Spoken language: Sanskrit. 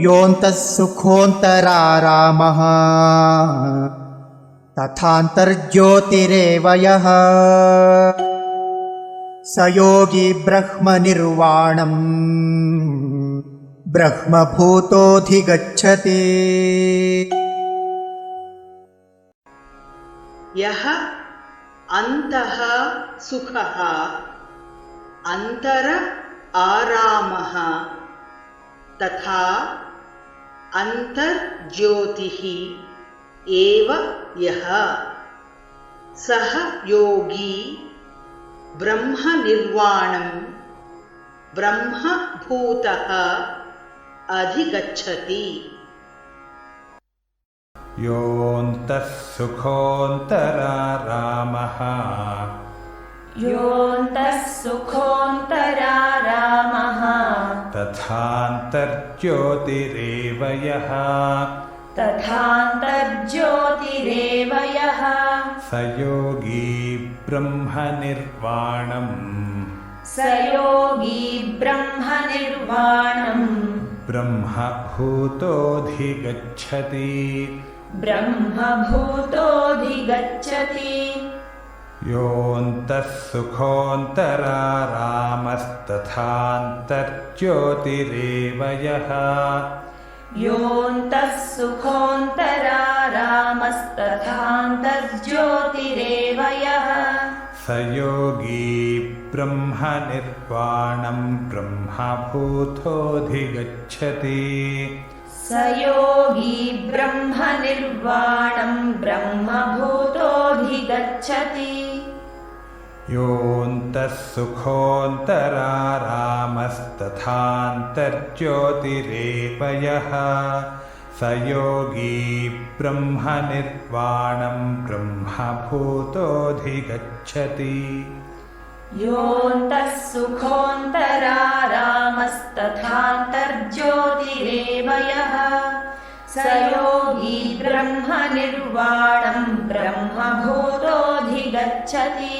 योऽन्तः सुखोऽन्तरारामः तथान्तर्ज्योतिरेव यः स योगी ब्रह्मनिर्वाणम् ब्रह्मभूतोऽधिगच्छति। यः अन्तः सुखः अन्तर आरामः तथा अन्तर्ज्योतिः एव यः सः योगी ब्रह्मनिर्वाणं ब्रह्मभूतः अधिगच्छति। योऽन्तः सुखोऽन्तरारामः योऽन्तः सुखोऽन्तरारामः तथान्तर्ज्योतिरेव यः तथान्तर्ज्योतिरेव यः स योगी ब्रह्मनिर्वाणम् स योगी ब्रह्मनिर्वाणम् ब्रह्मभूतोऽधिगच्छति। ब्रह्मभूतोऽधिगच्छति। योऽन्तः सुखोऽन्तरारामस्तथान्तर्ज्योतिरेव यः योऽन्तः सुखोऽन्तरारामस्तथान्तर्ज्योतिरेव यः स योगी ब्रह्मनिर्वाणं ब्रह्मभूतोऽधिगच्छति। स योगी ब्रह्मनिर्वाणं ब्रह्मभूतोऽधिगच्छति। योऽन्तः सुखोऽन्तरारामस्तथान्तर्ज्योतिरेव यः स योगी ब्रह्मनिर्वाणं ब्रह्मभूतोऽधिगच्छति। योऽन्तः सुखोऽन्तरारामस्तथान्तर्ज्योतिरेव यः स योगी ब्रह्मनिर्वाणं ब्रह्मभूतोऽधिगच्छति।